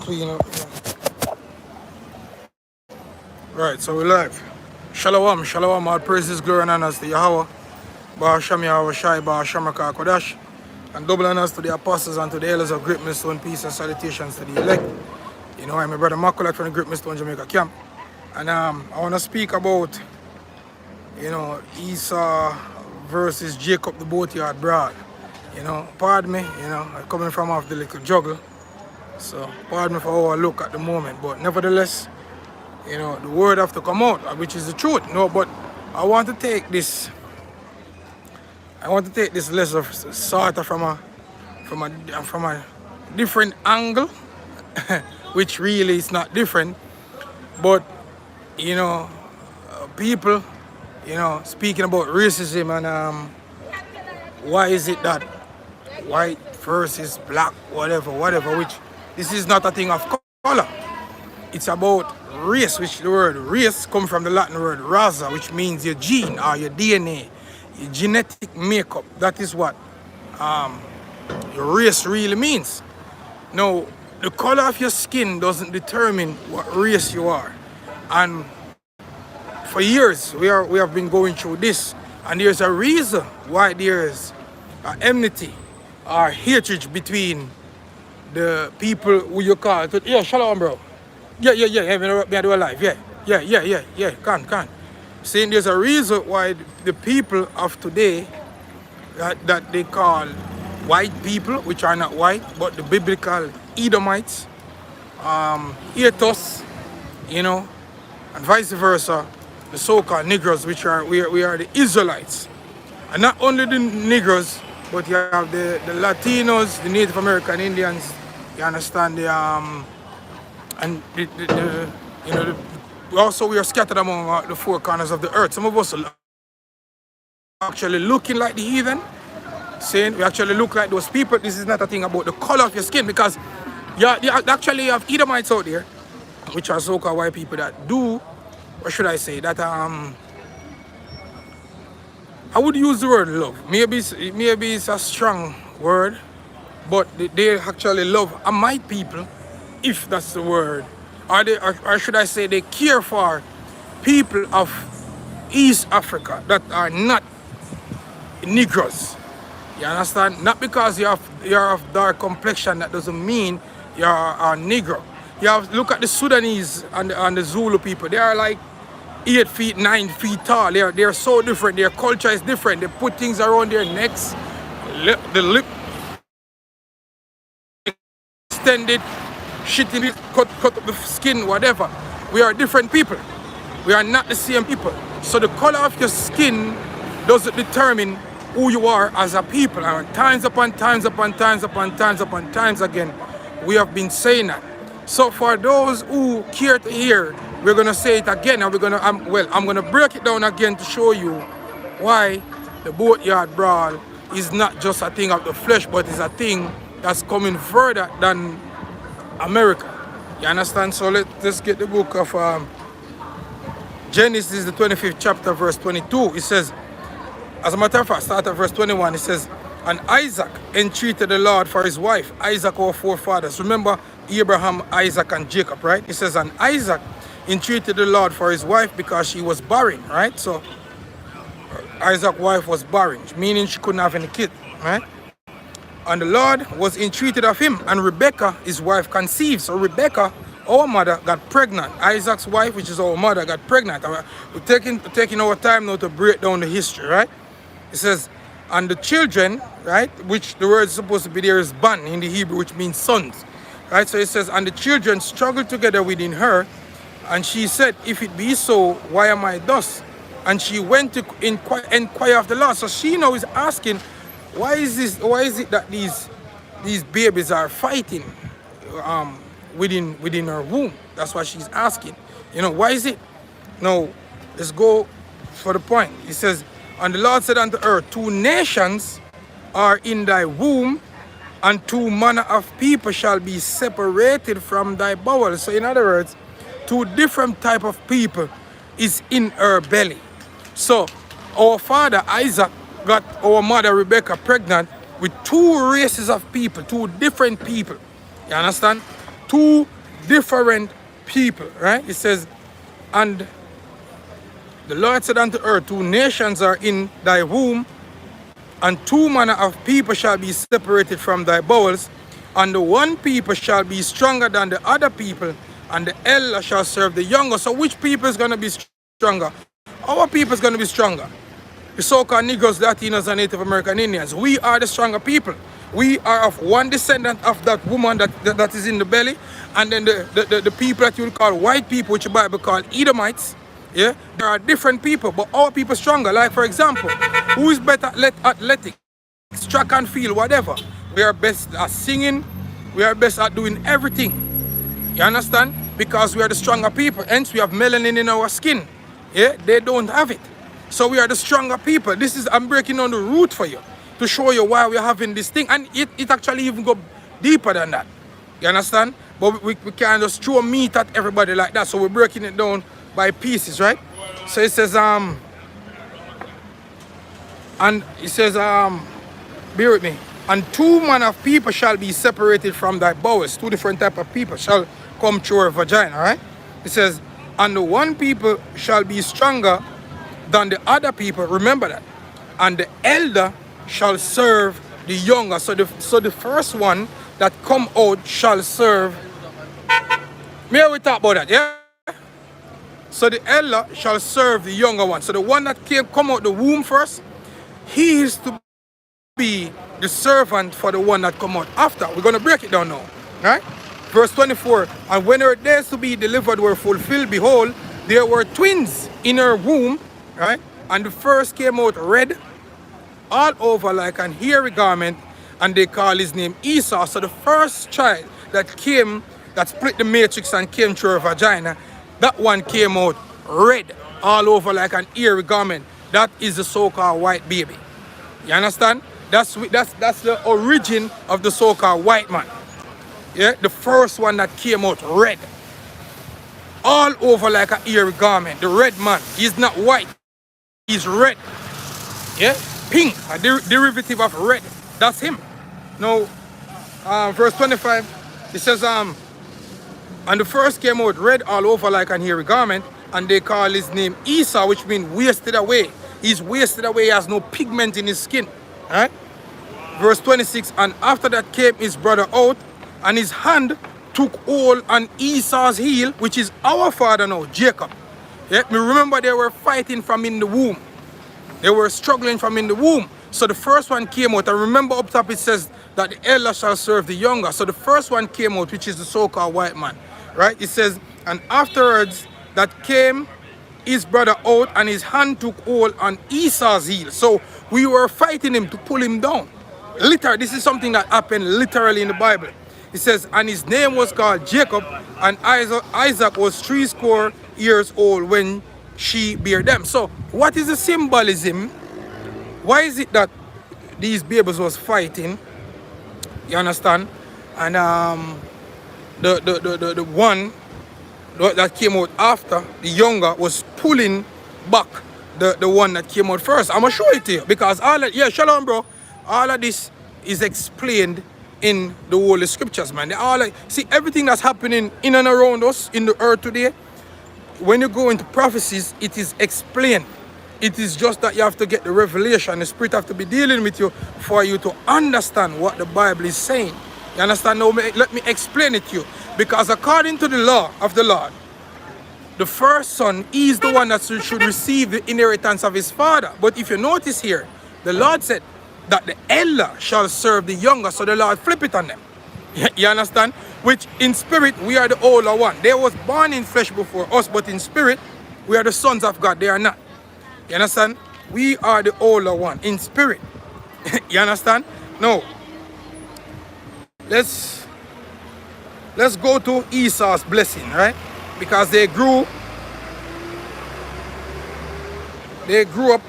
clean up. Right, so we're live. Shalom, shalom, all praises, glory and honors to Yahweh. Ba'asham Yahweh Shai, Ba'asham Kodash. And double honors to the apostles and to the elders of Great Millstone, peace and salutations to the elect. You know, I'm my brother Maculate from the Great Millstone Jamaica camp. And I want to speak about, you know, Esau versus Jacob, the boatyard Brawl. You know, pardon me, you know, I'm coming from off the little juggle. So, pardon me for how I look at the moment. But nevertheless, you know, the word have to come out, which is the truth. No, but I want to take this lesson sort of from a different angle, which really is not different. But you know, people, you know, speaking about racism and why is it that white versus black, whatever, which this is not a thing of color. It's about race, which the word race comes from the Latin word raza, which means your gene or your DNA, your genetic makeup. That is what your race really means. Now, the color of your skin doesn't determine what race you are. And for years, we have been going through this. And there's a reason why there's enmity or hatred between the people who you call. Yeah, shalom, bro. Yeah, me do a live. Yeah, can. Saying there's a reason why the people of today that they call white people, which are not white, but the biblical Edomites, hate us, you know, and vice versa, the so-called Negroes, which are we are the Israelites. And not only the Negroes, but you have the Latinos, the Native American Indians, you understand, and you know, also we are scattered among the four corners of the earth. Some of us are actually looking like the heathen, saying we actually look like those people. This is not a thing about the color of your skin, because you actually have Edomites out there, which are so-called white people that do, or should I say, that I would use the word love. Maybe it's a strong word, but they actually love my people, if that's the word. Or should I say they care for people of East Africa that are not Negroes. You understand? Not because you're of dark complexion, that doesn't mean you're a Negro. You have look at the Sudanese and the Zulu people. They are like 8 feet, 9 feet tall. They're so different. Their culture is different. They put things around their necks, the lip extended, shitting it, cut up the skin, whatever. We are different people. We are not the same people. So the color of your skin doesn't determine who you are as a people. And times upon times again, we have been saying that. So for those who care to hear, we're gonna say it again, and I'm gonna break it down again to show you why the boatyard brawl is not just a thing of the flesh, but it's a thing that's coming further than America. You understand? So let's get the book of Genesis, the 25th chapter, verse 22. It says, as a matter of fact, start at verse 21. It says, and Isaac entreated the Lord for his wife, Isaac our forefathers. Remember Abraham, Isaac, and Jacob, right? It says, and Isaac entreated the Lord for his wife because she was barren, right? So Isaac's wife was barren, meaning she couldn't have any kid, right? And the Lord was entreated of him, and Rebekah, his wife, conceived. So Rebekah, our mother, got pregnant. Isaac's wife, which is our mother, got pregnant. We're taking our time now to break down the history, right? It says, and the children, right, which the word is supposed to be there is ban in the Hebrew, which means sons, right? So it says, and the children struggled together within her, and she said, if it be so, why am I thus? And she went to inquire of the Lord. So she now is asking, why is it that these babies are fighting within her womb? That's what she's asking. You know, why is it? Now, let's go for the point. It says, and the Lord said unto her, 2 nations are in thy womb, and 2 manner of people shall be separated from thy bowels. So in other words, 2 different type of people is in her belly. So our father Isaac got our mother Rebekah pregnant with 2 races of people, 2 different people. You understand? two different people, right? It says, and the Lord said unto her, two nations are in thy womb, and two manner of people shall be separated from thy bowels, and the one people shall be stronger than the other people, and the elder shall serve the younger. So which people is going to be stronger? Our people is going to be stronger. The so-called Negroes, Latinos, and Native American Indians. We are the stronger people. We are of one descendant of that woman that is in the belly, and then the people that you would call white people, which the Bible called Edomites. Yeah, there are different people, but our people stronger. Like for example, who is better at athletics, track and field, whatever? We are best at singing. We are best at doing everything. You understand? Because we are the stronger people. Hence, we have melanin in our skin. Yeah, they don't have it. So we are the stronger people. This is, I'm breaking down the root for you to show you why we're having this thing. And it actually even go deeper than that. You understand? But we can't just throw meat at everybody like that. So we're breaking it down by pieces, right? So it says, and it says, bear with me. And two manner of people shall be separated from thy bowels. Two different type of people shall come through her vagina, right? It says, and the one people shall be stronger than the other people. Remember that. And the elder shall serve the younger. So the first one that come out shall serve. May we talk about that, yeah? So the elder shall serve the younger one. So the one that come out the womb first, he is to be the servant for the one that come out after. We're going to break it down now, right? Verse 24, and when her days to be delivered were fulfilled, behold, there were twins in her womb, right? And the first came out red, all over like an hairy garment, and they call his name Esau. So the first child that came, that split the matrix and came through her vagina, that one came out red, all over like an hairy garment. That is the so-called white baby. You understand? That's the origin of the so-called white man. Yeah, the first one that came out red, all over like a hairy garment. The red man, he's not white, he's red. Yeah, pink, a derivative of red. That's him. Now, verse 25, it says, and the first came out red all over like an hairy garment, and they call his name Esau, which means wasted away. He's wasted away, he has no pigment in his skin. Right? Verse 26, and after that came his brother out, and his hand took hold on Esau's heel, which is our father now, Jacob. Yeah, me remember they were fighting from in the womb. They were struggling from in the womb. So the first one came out, and remember up top it says that the elder shall serve the younger. So the first one came out, which is the so-called white man. Right? It says, and afterwards that came his brother out, and his hand took hold on Esau's heel. So we were fighting him to pull him down. Literally, this is something that happened literally in the Bible. It says, and his name was called Jacob, and Isaac was 80 years old when she bare them. So what is the symbolism? Why is it that these babies was fighting? You understand? And the one that came out after, the younger, was pulling back the one that came out first. I'm gonna show it to you because all of, yeah, shalom, bro. All of this is explained in the Holy Scriptures, man. See, everything that's happening in and around us in the earth today, when you go into prophecies, it is explained. It is just that you have to get the revelation. The Spirit have to be dealing with you for you to understand what the Bible is saying. You understand? Now, let me explain it to you. Because according to the law of the Lord, the first son is the one that should receive the inheritance of his father. But if you notice here, the Lord said that the elder shall serve the younger. So the Lord flip it on them. You understand? Which in spirit, we are the older one. They was born in flesh before us, but in spirit, we are the sons of God. They are not. You understand? We are the older one in spirit. You understand? Now, let's go to Esau's blessing, right? Because they grew up.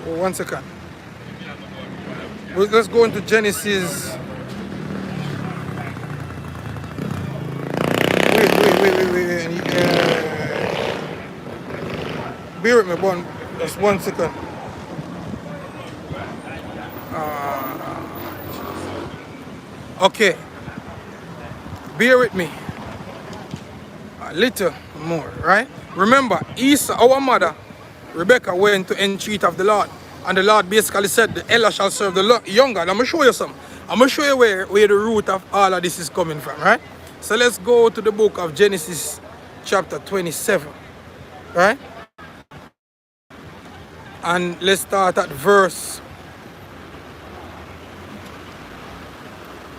Oh, 1 second. Let's go into Genesis. Wait. Bear with me, one. Just 1 second. Okay. bear with me a little more, right? Remember, Esau, our mother, Rebecca, went to entreat of the Lord. And the Lord basically said, the elder shall serve the younger. And I'm going to show you some. I'm going to show you where the root of all of this is coming from, right? So let's go to the book of Genesis chapter 27, right? And let's start at verse.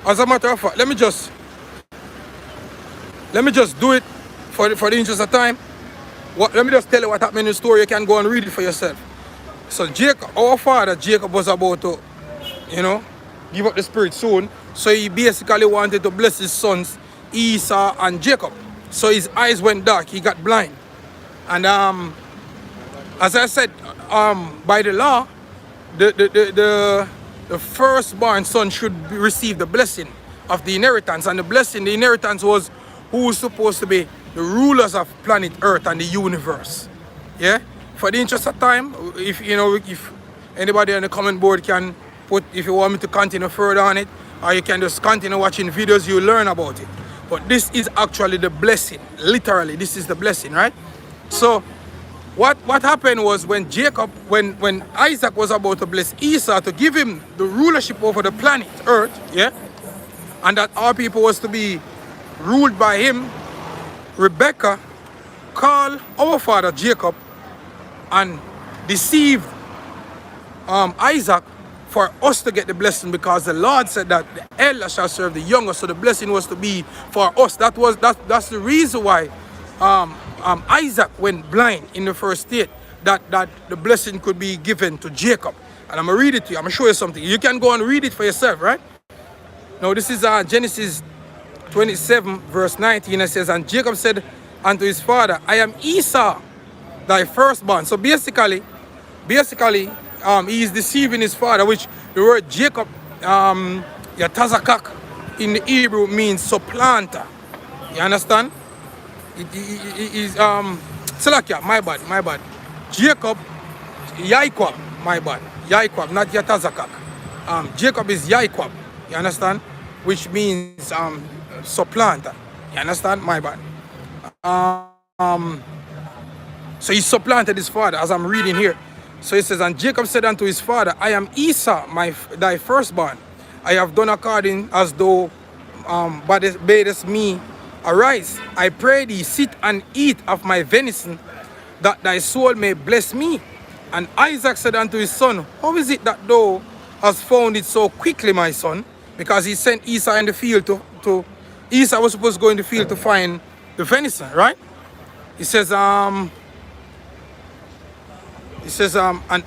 As a matter of fact, let me just do it for the interest of time. Let me just tell you what happened in the story. You can go and read it for yourself. So Jacob, our father Jacob, was about to, give up the spirit soon. So he basically wanted to bless his sons Esau and Jacob. So his eyes went dark. He got blind. And as I said, by the law, the firstborn son should receive the blessing of the inheritance. And the inheritance was who was supposed to be the rulers of planet Earth and the universe. Yeah? For the interest of time, if anybody on the comment board can put, if you want me to continue further on it, or you can just continue watching videos, you learn about it. But this is actually the blessing. Literally, this is the blessing, right? So what happened was when Isaac was about to bless Esau to give him the rulership over the planet Earth, yeah, and that our people was to be ruled by him, Rebecca called our father Jacob and deceived Isaac for us to get the blessing, because the Lord said that the elder shall serve the younger. So the blessing was to be for us. That's the reason why Isaac went blind in the first state, that the blessing could be given to Jacob. And I'm going to read it to you. I'm going to show you something. You can go and read it for yourself, right? Now this is Genesis 27 verse 19. It says, and Jacob said unto his father, I am Esau, thy firstborn. So basically, he is deceiving his father, which the word Jacob, Yatazakak, in the Hebrew means supplanter. You understand? It is Salakia, my bad. Jacob, Yaikwab, my bad. Yaikwab, not Yatazakak. Jacob is Yaikwab, you understand? Which means supplanter. You understand? My bad. So he supplanted his father, as I'm reading here. So it says, and Jacob said unto his father, I am Esau, thy firstborn. I have done according as thou badest me. Arise, I pray thee, sit and eat of my venison, that thy soul may bless me. And Isaac said unto his son, how is it that thou hast found it so quickly, my son? Because he sent Esau in the field to Esau was supposed to go in the field to find the venison, right? He says, and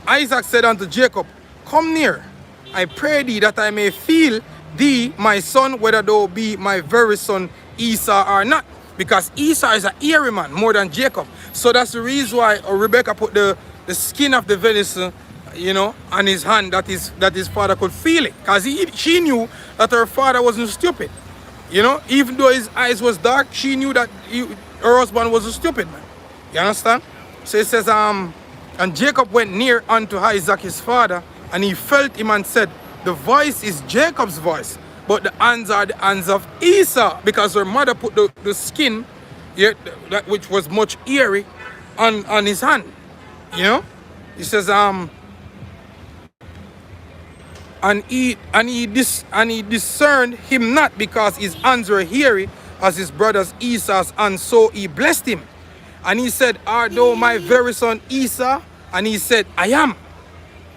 Isaac said unto Jacob, come near, I pray thee, that I may feel thee, my son, whether thou be my very son Esau or not. Because Esau is an hairy man more than Jacob. So that's the reason why Rebecca put the skin of the venison, on his hand, that his father could feel it. Because she knew that her father wasn't stupid. Even though his eyes was dark, she knew that her husband was a stupid man. You understand? So it says, and Jacob went near unto Isaac his father, and he felt him and said, the voice is Jacob's voice, but the hands are the hands of Esau, because her mother put the skin, that which was much hairy, on his hand. He says, and he discerned him not, because his hands were hairy as his brother's Esau's, and so he blessed him. And he said, art thou my very son Esau? And he said, I am.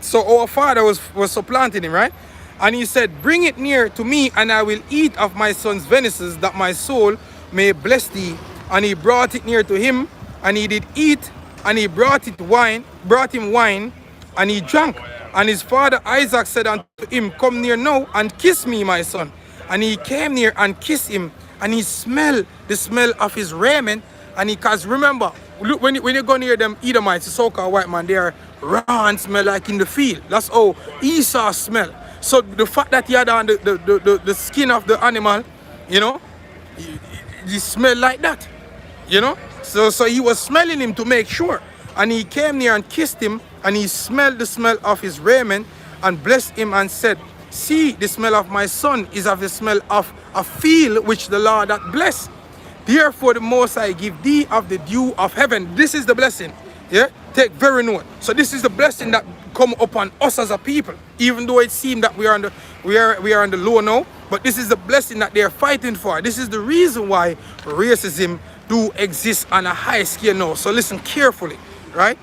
So our father was supplanting him, right? And he said, bring it near to me, and I will eat of my son's venison, that my soul may bless thee. And he brought it near to him, and he did eat, and he brought him wine, and he drank. And his father Isaac said unto him, come near now, and kiss me, my son. And he came near and kissed him, and he smelled the smell of his raiment. And because remember, look, when you go near them Edomites, the so-called white man, they are raw and smell like in the field. That's how Esau smell. So the fact that he had on the skin of the animal, he smelled like that. So he was smelling him to make sure. And he came near and kissed him, and he smelled the smell of his raiment, and blessed him and said, See, the smell of my son is of the smell of a field which the Lord hath blessed. Therefore the Most High give thee of the dew of heaven. This is the blessing. Yeah? Take very note. So this is the blessing that come upon us as a people. Even though it seems that we are on the low now, but this is the blessing that they are fighting for. This is the reason why racism do exist on a high scale now. So listen carefully, right?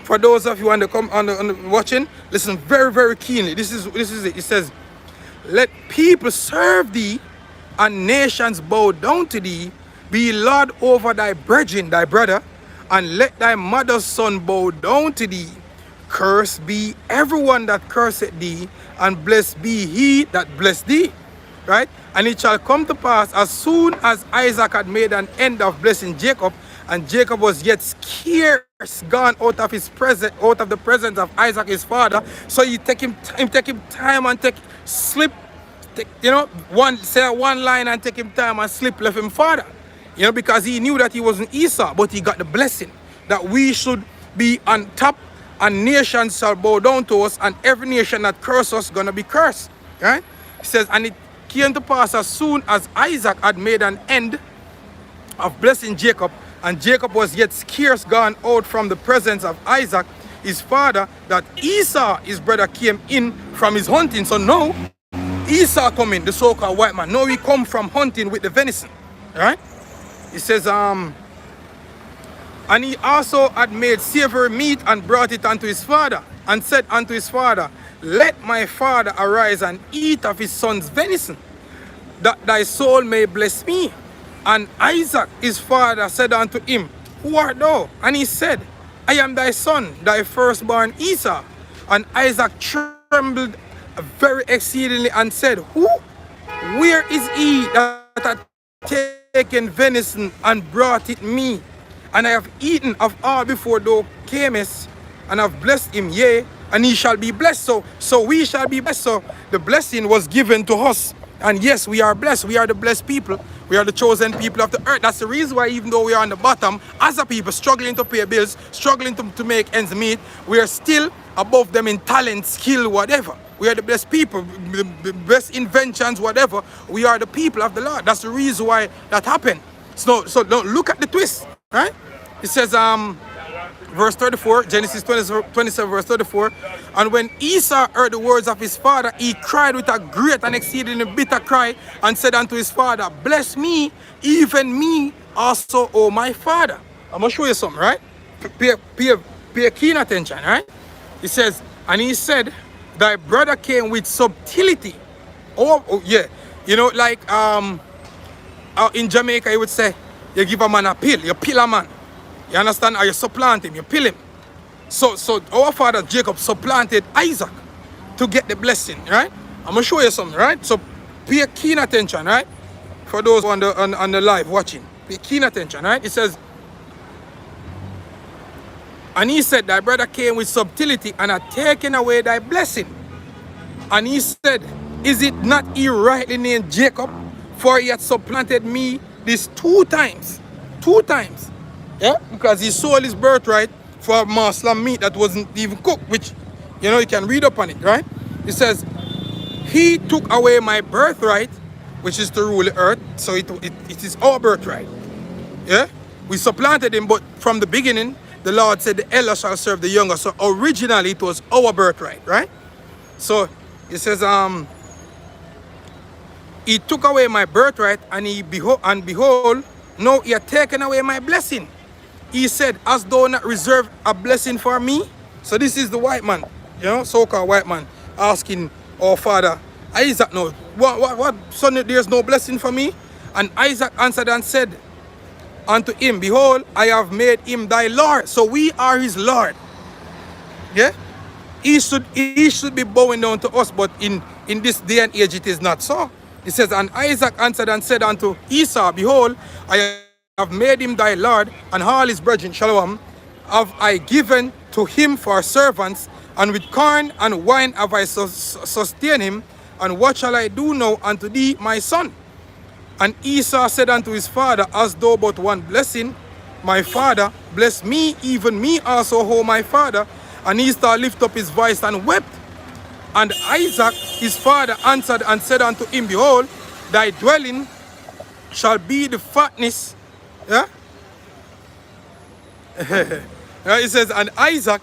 For those of you on the watching, listen very, very keenly. This is it. It says, let people serve thee, and nations bow down to thee. Be Lord over thy brethren, thy brother, and let thy mother's son bow down to thee. Cursed be everyone that curseth thee, and blessed be he that blessed thee. Right? And it shall come to pass, as soon as Isaac had made an end of blessing Jacob, and Jacob was yet scarce gone out of the presence of Isaac his father. So he take him time and say one line and take him time and slip left him father. You know, because he knew that he wasn't Esau, but he got the blessing that we should be on top, and nations shall bow down to us, and every nation that curses us gonna be cursed. Right? He says, and it came to pass, as soon as Isaac had made an end of blessing Jacob, and Jacob was yet scarce gone out from the presence of Isaac his father, that Esau his brother came in from his hunting. So now Esau coming, the so-called white man. Now he come from hunting with the venison. Right? He says, and he also had made savory meat and brought it unto his father, and said unto his father, let my father arise and eat of his son's venison, that thy soul may bless me. And Isaac his father said unto him, who art thou? And he said, I am thy son, thy firstborn Esau. And Isaac trembled very exceedingly and said, where is he that hath taken venison and brought it me? And I have eaten of all before thou camest, and have blessed him, yea, and he shall be blessed. So we shall be blessed. So the blessing was given to us. And yes, we are blessed. We are the blessed people. We are the chosen people of the earth. That's the reason why, even though we are on the bottom, as a people, struggling to pay bills, struggling to make ends meet, we are still above them in talent, skill, whatever. We are the blessed people, the best inventions, whatever. We are the people of the Lord. That's the reason why that happened. So don't look at the twist, right? It says, verse 34, Genesis 27, verse 34. And when Esau heard the words of his father, he cried with a great and exceedingly bitter cry, and said unto his father, bless me, even me also, O my father. I'm going to show you something, right? Pay keen attention, right? It says, and he said, thy brother came with subtlety. Oh yeah. You know, like in Jamaica, you would say, you give a man a pill, you pill a man. You understand? Or you supplant him, you pill him. So our father Jacob supplanted Isaac to get the blessing, right? I'm gonna show you something, right? So pay keen attention, right? For those on the live watching, pay keen attention, right? It says, and he said, thy brother came with subtlety and had taken away thy blessing. And he said, is it not he rightly named Jacob? For he had supplanted me this 2 times. 2 times. Yeah, because he sold his birthright for morsel of meat that wasn't even cooked, which, you know, you can read up on it, right? It says, he took away my birthright, which is to rule the earth, so it is our birthright. Yeah, we supplanted him, but from the beginning, the Lord said the elder shall serve the younger. So originally it was our birthright, right? So it says, he took away my birthright, and behold, now he had taken away my blessing. He said, as though not reserved a blessing for me. So this is the white man, you know, so-called white man, asking our father Isaac, no, what son, there's no blessing for me? And Isaac answered and said unto him, behold, I have made him thy Lord. So we are his Lord. Yeah? He should be bowing down to us, but in this day and age it is not so. It says, and Isaac answered and said unto Esau, behold, I have made him thy Lord, and all his brethren, shalom, have I given to him for servants, and with corn and wine have I sustained him. And what shall I do now unto thee, my son? And Esau said unto his father, as though but one blessing, my father, bless me, even me also, O my father. And Esau lifted up his voice and wept. And Isaac, his father, answered and said unto him, Behold, thy dwelling shall be the fatness. Yeah? It says, and Isaac,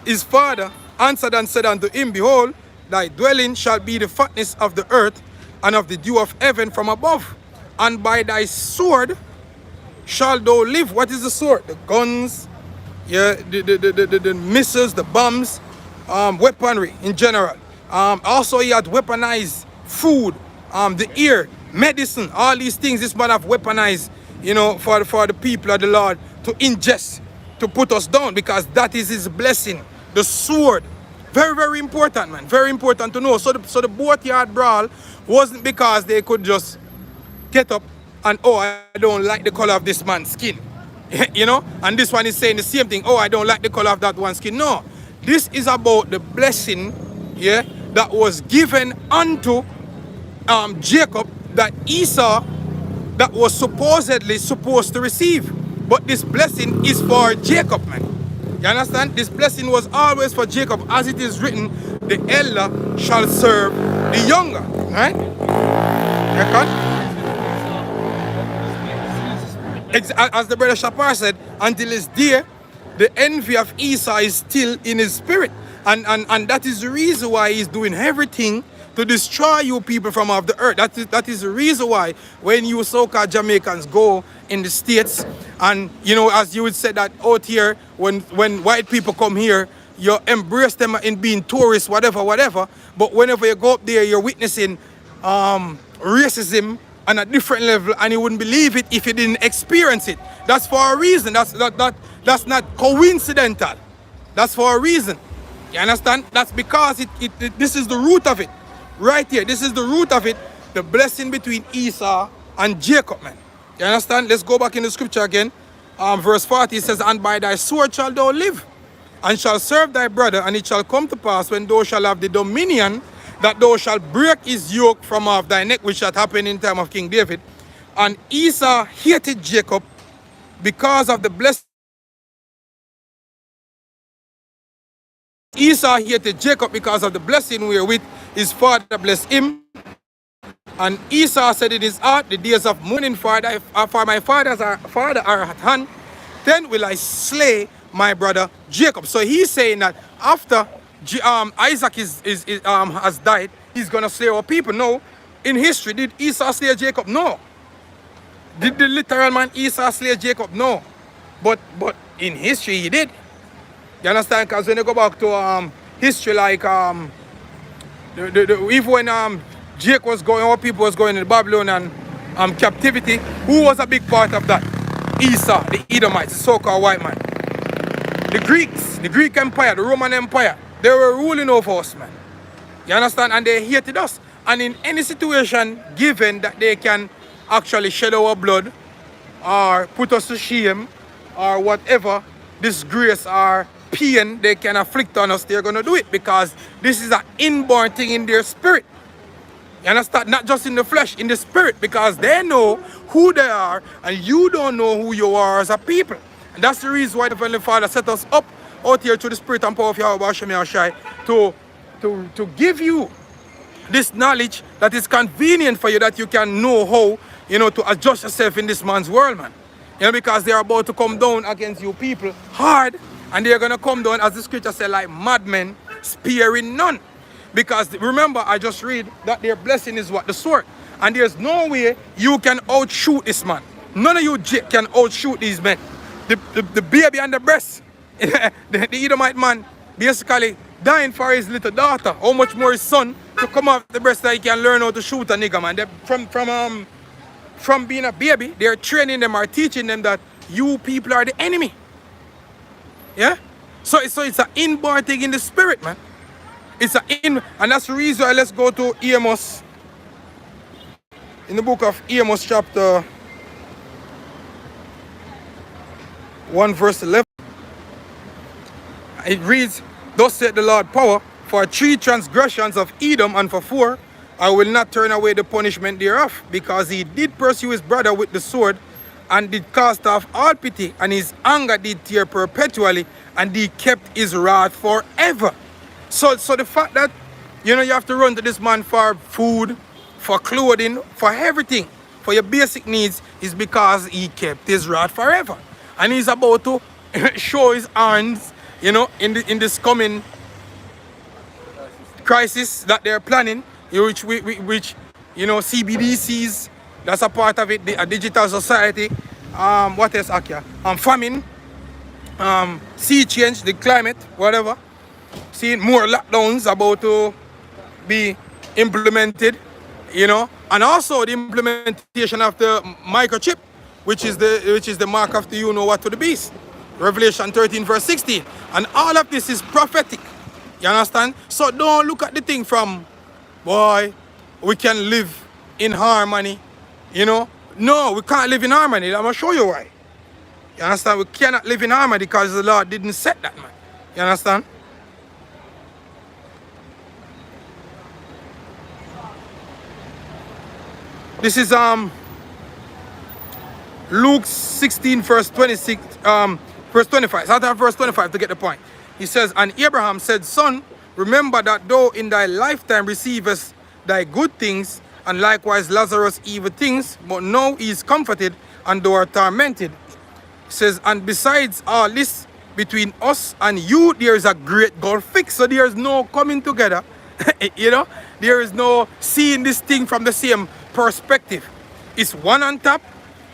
his father, answered and said unto him, Behold, thy dwelling shall be the fatness of the earth, and of the dew of heaven from above. And by thy sword shalt thou live. What is the sword? The guns, yeah, the missiles, the bombs, weaponry in general. Also, he had weaponized food, the ear, medicine, all these things. This man have weaponized, you know, for the people of the Lord to ingest, to put us down, because that is his blessing. The sword. Very, very important, man. Very important to know. So the boatyard brawl wasn't because they could just get up and, oh, I don't like the color of this man's skin. You know? And this one is saying the same thing. Oh, I don't like the color of that one's skin. No. This is about the blessing, yeah, that was given unto Jacob, that Esau, that was supposedly supposed to receive. But this blessing is for Jacob, man. You understand? This blessing was always for Jacob, as it is written, the elder shall serve the younger. Right? As the brother Shapar said, until his day, the envy of Esau is still in his spirit. And that is the reason why he's doing everything to destroy you people from off the earth. That is the reason why when you so-called Jamaicans go in the States, and you know, as you would say that out here, when white people come here, you embrace them in being tourists, whatever. But whenever you go up there, you're witnessing racism on a different level, and you wouldn't believe it if you didn't experience it. That's for a reason. That's not coincidental. That's for a reason. You understand? That's because this is the root of it. Right here. This is the root of it. The blessing between Esau and Jacob, man. You understand? Let's go back in the scripture again. Verse 40 says, and by thy sword shalt thou live, and shall serve thy brother, and it shall come to pass when thou shalt have the dominion, that thou shalt break his yoke from off thy neck, which had happened in time of King David. And Esau hated Jacob because of the blessing. Esau hated Jacob because of the blessing wherewith his father blessed him. And Esau said in his heart, the days of mourning for my father are at hand, then will I slay my brother Jacob. So he's saying that after Isaac has died, he's gonna slay our people. No. In history, did Esau slay Jacob? No. Did the literal man Esau slay Jacob? No. But in history he did. You understand? Because when you go back to history, like even when Jacob was going, our people was going in Babylon and captivity, who was a big part of that? Esau, the Edomites, the so-called white man. The Greeks, the Greek Empire, the Roman Empire, they were ruling over us, man. You understand? And they hated us. And in any situation given that they can actually shed our blood or put us to shame or whatever disgrace or pain they can afflict on us, they're going to do it, because this is an inborn thing in their spirit. You understand? Not just in the flesh, in the spirit, because they know who they are and you don't know who you are as a people. And that's the reason why the Heavenly Father set us up out here to the spirit and power of Yahweh Hashem Yahushai to give you this knowledge that is convenient for you, that you can know how, you know, to adjust yourself in this man's world, man. You know, because they're about to come down against you people hard, and they're going to come down, as the scripture said, like madmen, sparing none. Because remember, I just read that their blessing is what? The sword. And there's no way you can outshoot this man. None of you can outshoot these men. The baby and the breast, the Edomite man basically dying for his little daughter. How much more his son to come off the breast that he can learn how to shoot a nigga, man. From being a baby, they're training them or teaching them that you people are the enemy. Yeah? So it's an inborn thing in the spirit, man. And that's the reason why let's go to Amos. In the book of Amos chapter 1 verse 11. It reads, thus said the Lord power, for 3 transgressions of Edom, and for 4, I will not turn away the punishment thereof, because he did pursue his brother with the sword, and did cast off all pity, and his anger did tear perpetually, and he kept his wrath forever. So the fact that You know, you have to run to this man for food, for clothing, for everything, for your basic needs, is because he kept his rod forever. And he's about to show his hands, you know, in this coming crisis that they're planning, which you know, CBDCs, that's a part of it, a digital society, what else, Akia? Famine, sea change, the climate, whatever. Seeing more lockdowns about to be implemented, you know, and also the implementation of the microchip, which is the mark of the you know what to the beast. Revelation 13 verse 16. And all of this is prophetic. You understand? So don't look at the thing from, boy, we can live in harmony, you know. No, we can't live in harmony. I'm gonna show you why. You understand? We cannot live in harmony because the Lord didn't set that, man. You understand? This is Luke 16 verse 26, verse 25. Start at verse 25 to get the point. He says, and Abraham said, son, remember that thou in thy lifetime receivest thy good things, and likewise Lazarus evil things, but now he is comforted and thou art tormented. He says, and besides all this, between us and you there is a great gulf fixed. So there is no coming together. You know, there is no seeing this thing from the same perspective. It's one on top,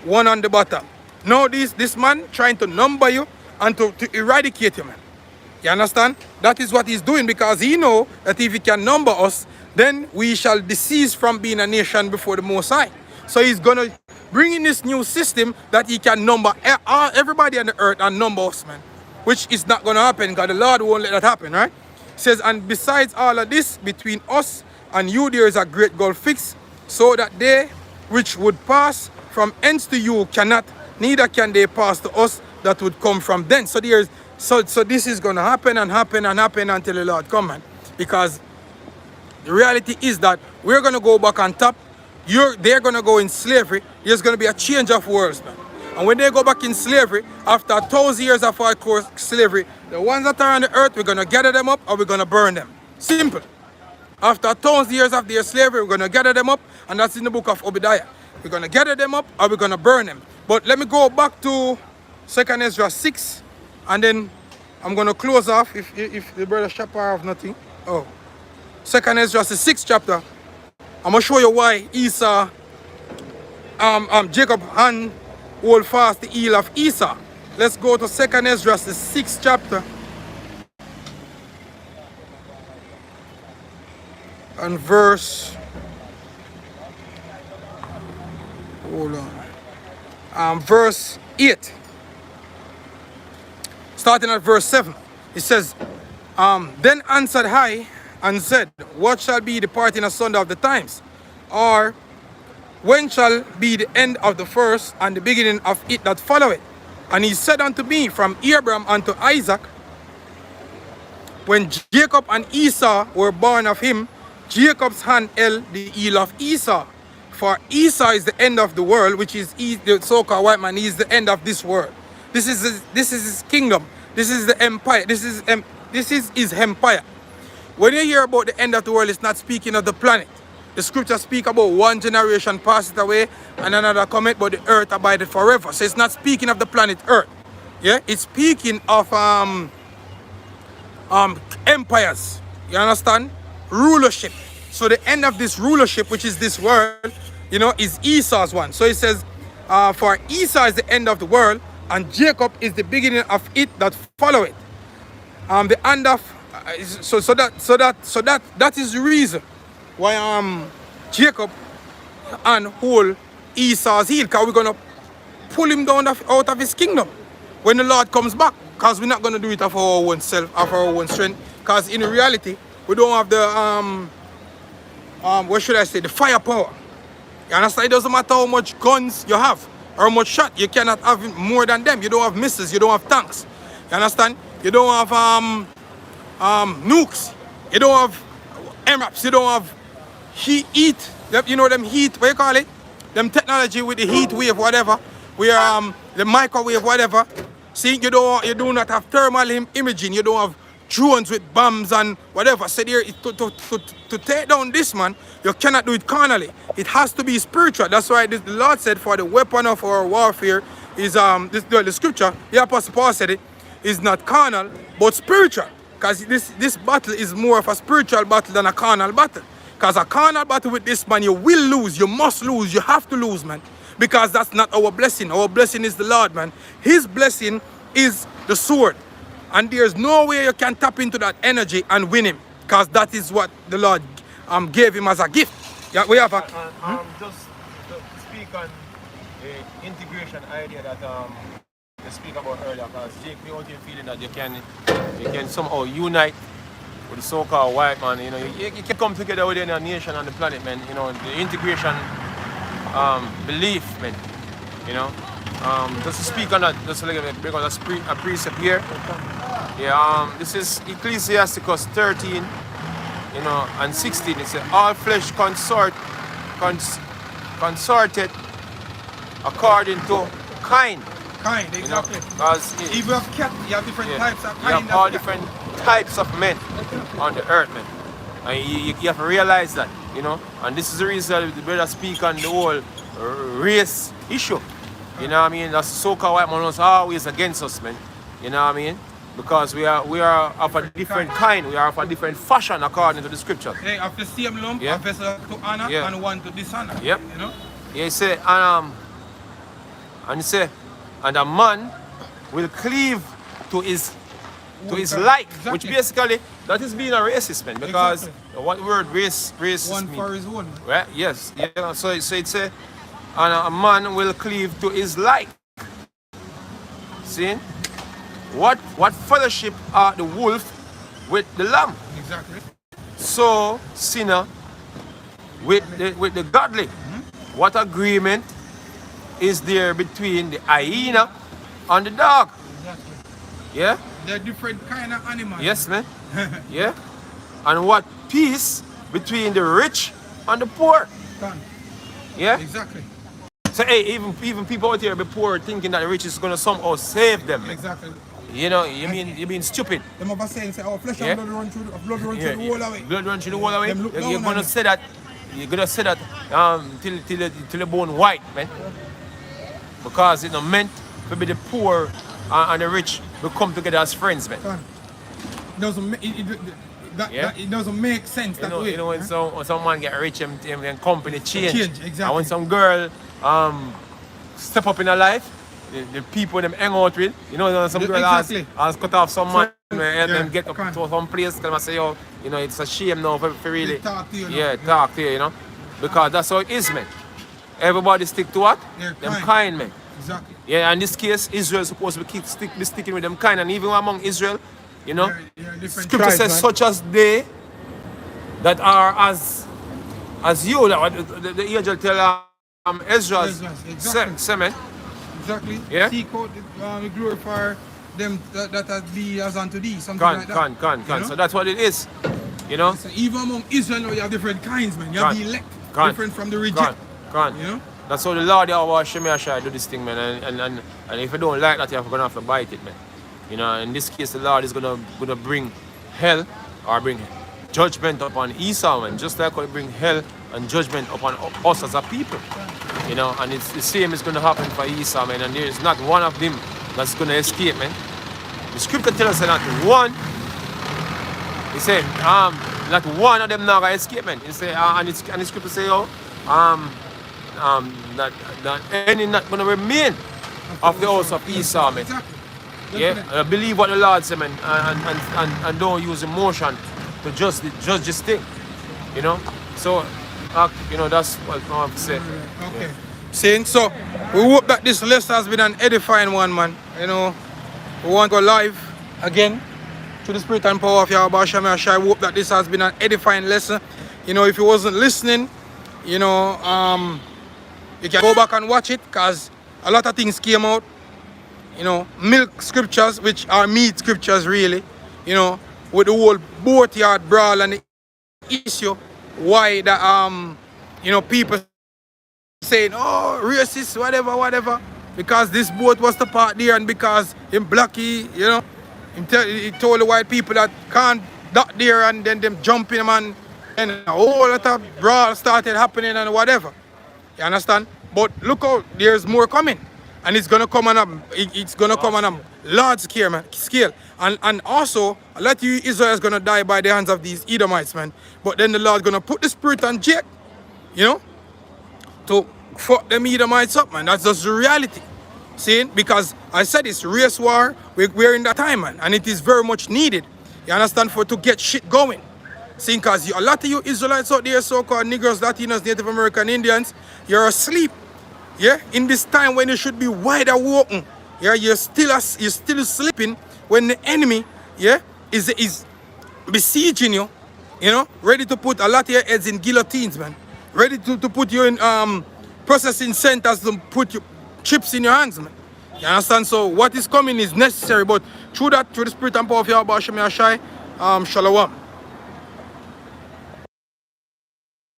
one on the bottom. Now this man trying to number you and to eradicate you, man. You understand? That is what he's doing, because he know that if he can number us, then we shall decease from being a nation before the Most High. So he's gonna bring in this new system that he can number everybody on the earth and number us, man. Which is not gonna happen, because the Lord won't let that happen, right? He says, and besides all of this, between us and you there is a great gulf fixed, so that they which would pass from hence to you cannot, neither can they pass to us that would come from thence. So there's so this is gonna happen and happen and happen until the Lord come, man. Because the reality is that we're gonna go back on top. They're gonna go in slavery. There's gonna be a change of worlds, man. And when they go back in slavery, after 1,000 years of hardcore slavery, the ones that are on the earth, we're gonna gather them up or we're gonna burn them. Simple. After 1,000 years of their slavery, we're gonna gather them up, and that's in the book of Obadiah. We're gonna gather them up or we're gonna burn them. But let me go back to 2nd Ezra 6, and then I'm gonna close off if the brother Shapar have nothing. Oh, 2nd Ezra, the 6th chapter. I'm gonna show you why Esau, Jacob hand hold fast the heel of Esau. Let's go to 2nd Ezra, the 6th chapter, and verse, hold on, verse 8, starting at verse 7. It says, then answered I and said, what shall be the parting asunder of the times? Or when shall be the end of the first and the beginning of it that follow it? And he said unto me, from Abraham unto Isaac, when Jacob and Esau were born of him, Jacob's hand held the heel of Esau. For Esau is the end of the world, which is the so-called white man. He is the end of this world. This is his kingdom. This is the empire. This is his empire. When you hear about the end of the world, it's not speaking of the planet. The scriptures speak about one generation passeth away and another cometh, but the earth abideth forever. So it's not speaking of the planet Earth. Yeah, it's speaking of empires. You understand? Rulership. So the end of this rulership, which is this world, you know, is Esau's one. So it says, for Esau is the end of the world, and Jacob is the beginning of it that follow it. The end of that is the reason why Jacob and hold Esau's heel, because we're gonna pull him down out of his kingdom when the Lord comes back. Because we're not gonna do it of our own self, of our own strength. Because in reality, we don't have the what should I say, the firepower. You understand? It doesn't matter how much guns you have or how much shot, you cannot have more than them. You don't have missiles, you don't have tanks. You understand? You don't have nukes, you don't have MRAPs, you don't have heat, you know them heat, what you call it? Them technology with the heat wave, whatever. We the microwave, whatever. See, you do not have thermal imaging, you don't have drones with bombs and whatever. Said here to take down this man, you cannot do it carnally. It has to be spiritual. That's why the Lord said, for the weapon of our warfare is the scripture. The Apostle Paul said it is not carnal but spiritual. Because this battle is more of a spiritual battle than a carnal battle. Because a carnal battle with this man, you will lose, you must lose, you have to lose, man. Because that's not our blessing. Our blessing is the Lord, man. His blessing is the sword. And there's no way you can tap into that energy and win him. Because that is what the Lord gave him as a gift. Yeah, we have a... Just to speak on the integration idea that you speak about earlier, because Jake, we want you feeling that you can somehow unite with the so-called white man. You know, you can come together within a nation and the planet, man. You know, the integration belief, man. You know, just to speak on that, just like because a precept here. Yeah, this is Ecclesiasticus 13, you know, and 16. It says, all flesh consorted according to kind. Kind, exactly. You know, because if you have cat, you have different types of kind. You have all different types of men on the earth, man. And you have to realize that, you know. And this is the reason the brother speak on the whole race issue. You know what I mean? That's so-called white man was always against us, man. You know what I mean? Because we are of a different kind. We are of a different fashion according to the scriptures. They have the same lump, a vessel to honor and one to dishonor. Yep. You know? Yeah, he say, and he say, and a man will cleave to his like, exactly. Which basically that is being a racist, man. Because what word race one mean? for his own. Right? Yes. Yeah. So it say, and a man will cleave to his like. See? What fellowship are the wolf with the lamb? Exactly. So sinner with the godly. Mm-hmm. What agreement is there between the hyena and the dog? Exactly. Yeah? They're different kind of animals. Yes, man. Yeah? And what peace between the rich and the poor? Done. Yeah? Exactly. So hey, even people out here be poor thinking that the rich is gonna somehow save them. Man. Exactly. You know, you mean stupid. Them over saying say, oh, flesh and blood run through the whole away. Blood run through the whole away. You're gonna say that. You're gonna say that till the bone white, man. Because it's not meant to be the poor and the rich will come together as friends, man. It doesn't make sense that way. You know when someone get rich and company change. Exactly. And when some girl step up in her life, the people them hang out with, you know, some girl has cut off some man and get up to some place and I say, oh, you know, it's a shame now for really talk to you, talk to you, you know. Because that's how it is, man. Everybody stick to what? Them kind, man. Exactly. Yeah, in this case, Israel is supposed to be sticking with them kind, and even among Israel, you know, scripture says such as they that are as you, the angel tell Ezra, say, man. Exactly. Yeah. Seek out the glorify them that be as unto thee, something like that. Can. So that's what it is, you know. So even among Israel, you have different kinds, man. You have the elect, different from the reject. You know. That's how the Lord our Shemaiah do this thing, man. And if you don't like that, you're gonna have to bite it, man. You know, in this case, the Lord is gonna bring hell or bring judgment upon Esau, man. Just like how he bring hell and judgment upon us as a people. You know, and it's the same is gonna happen for Esau, man. And there is not one of them that's gonna escape, man. The scripture tells us that one. He said, not one of them not gonna escape, man. He say, and the scripture say, that any not gonna remain of the house of Esau, man. Yeah, believe what the Lord said, man, and don't use emotion to judge this thing, you know. So, you know, that's what I have to say. Okay. Yeah. Saying so, we hope that this lesson has been an edifying one, man. You know, we want to go live again to the spirit and power of Yahweh Shemaiah. I hope that this has been an edifying lesson. You know, if you wasn't listening, you know, you can go back and watch it because a lot of things came out. You know, milk scriptures, which are meat scriptures, really. You know, with the whole boatyard brawl and the issue, why the you know, people saying, oh, racist, whatever, because this boat was the part there and because in Blackie, you He told the white people that can't dock there, and then them jumping man, and a whole lot of brawl started happening and whatever. You understand? But look out, there's more coming. And it's gonna come on it's gonna come on a large scale, man. And also, a lot of you Israelites gonna die by the hands of these Edomites, man. But then the Lord gonna put the spirit on Jake, you know, to fuck them Edomites up, man. That's just the reality. See? Because I said it's race war, we're in that time, man. And it is very much needed. You understand? For to get shit going. See, because a lot of you Israelites out there, so-called Negroes, Latinos, Native American Indians, you're asleep. Yeah, in this time when you should be wide awake, yeah, you're still sleeping when the enemy, yeah, is besieging you, you know, ready to put a lot of your heads in guillotines, man, ready to put you in processing centers to put your chips in your hands, man. You understand? So what is coming is necessary, but through the spirit and power of Yahweh Shem Yashai, Shalom.